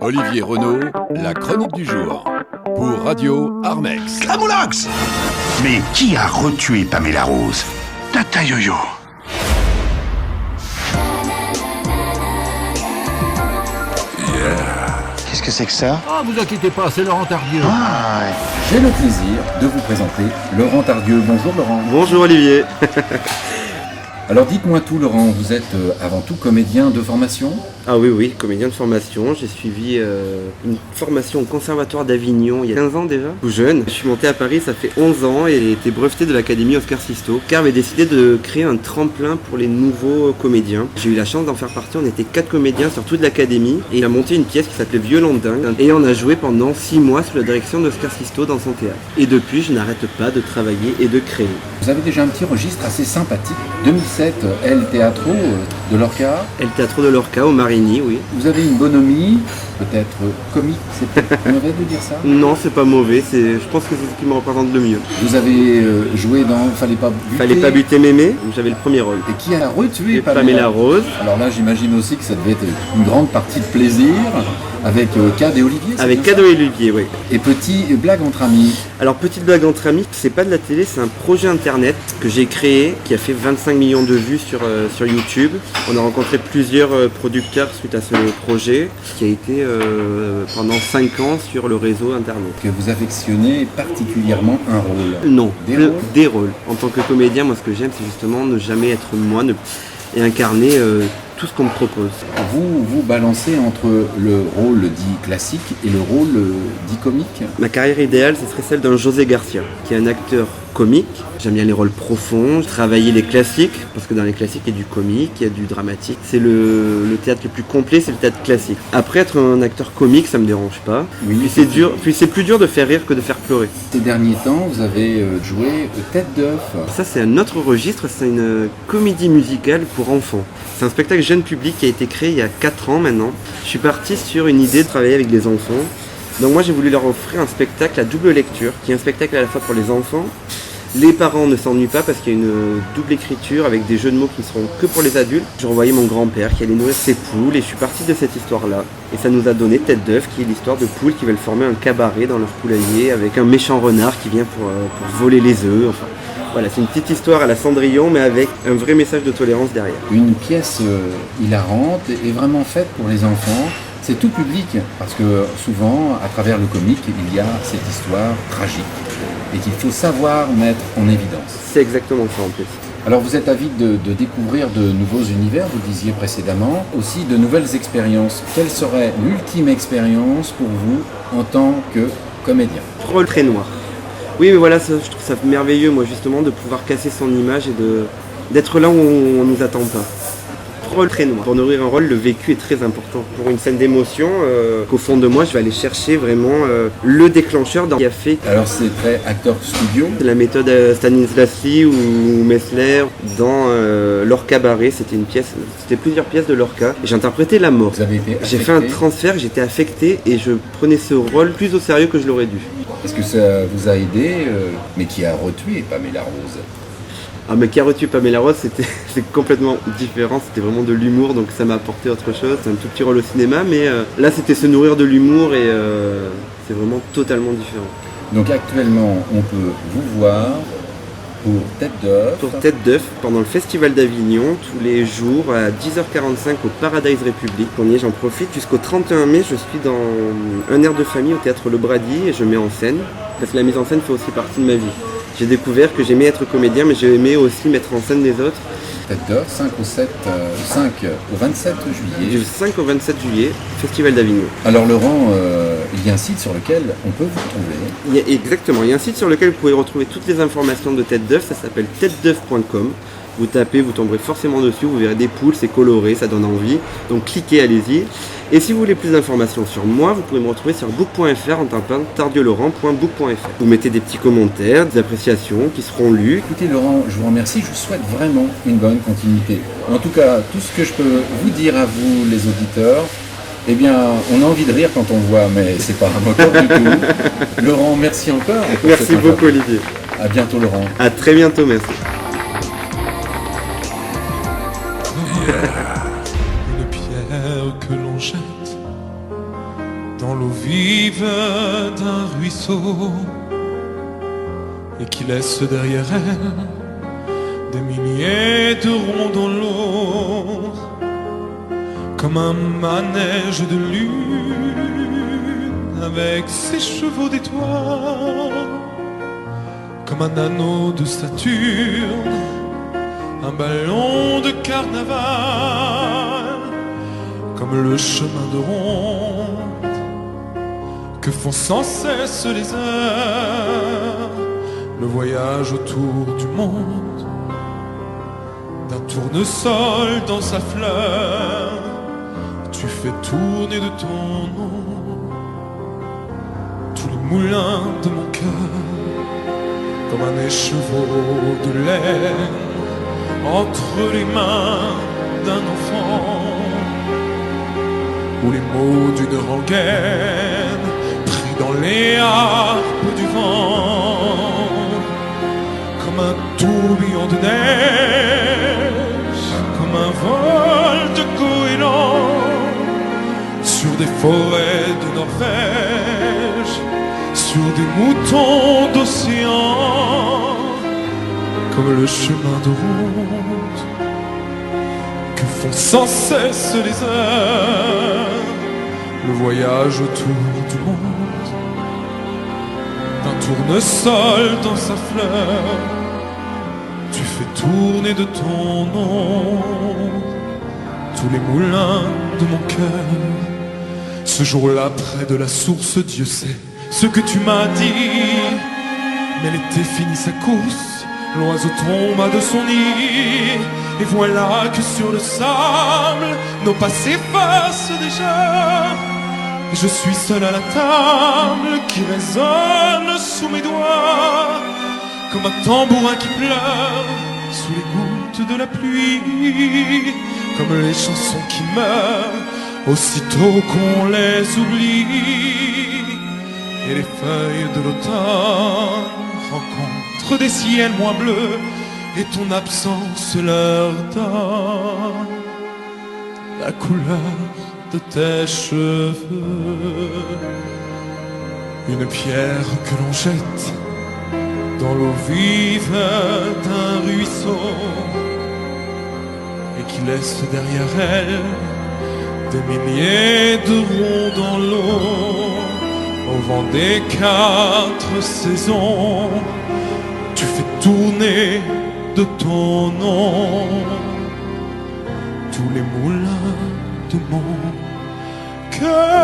Olivier Renaud, la chronique du jour. Pour Radio Armex. Camoulox! Mais qui a retué Pamela Rose? Tata Yo-Yo. Qu'est-ce que c'est que ça? Ah, vous inquiétez pas, c'est Laurent Tardieu. Ah, ouais. J'ai le plaisir de vous présenter Laurent Tardieu. Bonjour Laurent. Bonjour Olivier. Alors dites-moi tout Laurent, vous êtes avant tout comédien de formation? Ah oui, comédien de formation. J'ai suivi une formation au Conservatoire d'Avignon il y a 15 ans déjà, tout jeune. Je suis monté à Paris, ça fait 11 ans et j'ai été breveté de l'Académie Oscar Sisto. Car avait décidé de créer un tremplin pour les nouveaux comédiens. J'ai eu la chance d'en faire partie, on était 4 comédiens sur toute l'Académie. Et il a monté une pièce qui s'appelait Violon dingue. Et on a joué pendant 6 mois sous la direction d'Oscar Sisto dans son théâtre. Et depuis, je n'arrête pas de travailler et de créer. Vous avez déjà un petit registre assez sympathique. 2007, El Teatro de Lorca. El Teatro de Lorca au Marigny, oui. Vous avez une bonhomie, peut-être comique, c'est peut-être mauvais de dire ça? Non, c'est pas mauvais, je pense que c'est ce qui me représente le mieux. Vous avez joué dans Fallait pas buter. Fallait pas buter Mémé, j'avais le premier rôle. Et qui a retué Pamela Rose. Alors là, j'imagine aussi que ça devait être une grande partie de plaisir avec Cad et Olivier. Avec Cad et Olivier, oui. Et petit blague entre amis. Alors petite blague entre amis, c'est pas de la télé, c'est un projet internet que j'ai créé qui a fait 25 millions de vues sur YouTube. On a rencontré plusieurs producteurs suite à ce projet qui a été pendant 5 ans sur le réseau internet. Que vous affectionnez particulièrement un rôle? Non, Des rôles. des rôles. En tant que comédien, moi ce que j'aime c'est justement ne jamais être moi et incarner tout ce qu'on me propose. Vous balancez entre le rôle dit classique et le rôle dit comique? Ma carrière idéale, ce serait celle d'un José Garcia, qui est un acteur comique. J'aime bien les rôles profonds, travailler les classiques, parce que dans les classiques, il y a du comique, il y a du dramatique. C'est le théâtre le plus complet, c'est le théâtre classique. Après, être un acteur comique, ça me dérange pas. Oui, puis c'est plus dur de faire rire que de faire pleurer. Ces derniers temps, vous avez joué Tête d'œuf. Ça, c'est un autre registre, c'est une comédie musicale pour enfants. C'est un spectacle jeune public qui a été créé il y a 4 ans maintenant. Je suis parti sur une idée de travailler avec des enfants. Donc moi j'ai voulu leur offrir un spectacle à double lecture, qui est un spectacle à la fois pour les enfants. Les parents ne s'ennuient pas parce qu'il y a une double écriture avec des jeux de mots qui ne seront que pour les adultes. Je revoyais mon grand-père qui allait nourrir ses poules et je suis parti de cette histoire-là. Et ça nous a donné Tête d'œuf, qui est l'histoire de poules qui veulent former un cabaret dans leur poulailler avec un méchant renard qui vient pour voler les œufs. Enfin, voilà, c'est une petite histoire à la Cendrillon mais avec un vrai message de tolérance derrière. Une pièce hilarante et vraiment faite pour les enfants. C'est tout public parce que souvent, à travers le comique, il y a cette histoire tragique et qu'il faut savoir mettre en évidence. C'est exactement ça en plus. Alors vous êtes avide de découvrir de nouveaux univers, vous disiez précédemment, aussi de nouvelles expériences. Quelle serait l'ultime expérience pour vous en tant que comédien? Rôle très noir. Oui mais voilà, je trouve ça merveilleux moi justement de pouvoir casser son image et d'être là où on nous attend pas. Rôle très noir. Pour nourrir un rôle, le vécu est très important. Pour une scène d'émotion, qu'au fond de moi, je vais aller chercher vraiment le déclencheur qui a fait. Alors c'est très acteur studio. La méthode Stanislavski ou Messler dans leur cabaret, c'était plusieurs pièces de Lorca. Et j'interprétais la mort. Vous avez été affecté. J'ai fait un transfert, j'étais affecté et je prenais ce rôle plus au sérieux que je l'aurais dû. Est-ce que ça vous a aidé, mais qui a retué Pamela Rose? Ah mais qui a retué Pamela Rose, c'est complètement différent, c'était vraiment de l'humour, donc ça m'a apporté autre chose. C'est un tout petit rôle au cinéma, mais là c'était se nourrir de l'humour et c'est vraiment totalement différent. Donc actuellement, on peut vous voir pour Tête d'œuf. Pour Tête d'œuf, pendant le Festival d'Avignon, tous les jours à 10h45 au Paradise République. J'en profite jusqu'au 31 mai, je suis dans un air de famille au Théâtre Le Brady et je mets en scène, parce que la mise en scène fait aussi partie de ma vie. J'ai découvert que j'aimais être comédien, mais j'aimais aussi mettre en scène les autres. Tête d'œuf, 5 au 27 juillet. Du 5 au 27 juillet, Festival d'Avignon. Alors Laurent, il y a un site sur lequel on peut vous retrouver. Exactement, il y a un site sur lequel vous pouvez retrouver toutes les informations de Tête d'œuf, ça s'appelle têtedeuf.com. Vous tapez, vous tomberez forcément dessus, vous verrez des poules, c'est coloré, ça donne envie. Donc cliquez, allez-y. Et si vous voulez plus d'informations sur moi, vous pouvez me retrouver sur book.fr en tapant tardieu-laurent.book.fr. Vous mettez des petits commentaires, des appréciations qui seront lues. Écoutez Laurent, je vous remercie, je vous souhaite vraiment une bonne continuité. En tout cas, tout ce que je peux vous dire à vous les auditeurs, eh bien, on a envie de rire quand on voit, mais c'est pas un moteur du tout. Laurent, merci encore. Merci beaucoup Olivier. À bientôt Laurent. À très bientôt, merci. Yeah. jette dans l'eau vive d'un ruisseau et qui laisse derrière elle des milliers de ronds dans l'eau, comme un manège de lune avec ses chevaux d'étoiles, comme un anneau de Saturne, un ballon de carnaval, comme le chemin de ronde que font sans cesse les heures, le voyage autour du monde d'un tournesol dans sa fleur. Tu fais tourner de ton nom tous les moulins de mon cœur, comme un écheveau de laine entre les mains d'un enfant, ou les mots d'une rengaine pris dans les harpes du vent, comme un tourbillon de neige, comme un vol de goéland sur des forêts de Norvège, sur des moutons d'océan, comme le chemin de ronde que font sans cesse les heures, le voyage autour du monde d'un tournesol dans sa fleur. Tu fais tourner de ton nom tous les moulins de mon cœur. Ce jour-là, près de la source, Dieu sait ce que tu m'as dit, mais l'été finit sa course, l'oiseau tomba de son nid, et voilà que sur le sable, nos pas s'effacent déjà. Et je suis seul à la table qui résonne sous mes doigts, comme un tambourin qui pleure sous les gouttes de la pluie, comme les chansons qui meurent aussitôt qu'on les oublie, et les feuilles de l'automne rencontrent des ciels moins bleus, et ton absence leur donne la couleur de tes cheveux. Une pierre que l'on jette dans l'eau vive d'un ruisseau et qui laisse derrière elle des milliers de ronds dans l'eau. Au vent des 4 saisons, tu fais tourner de ton nom tous les moulins de mon cœur.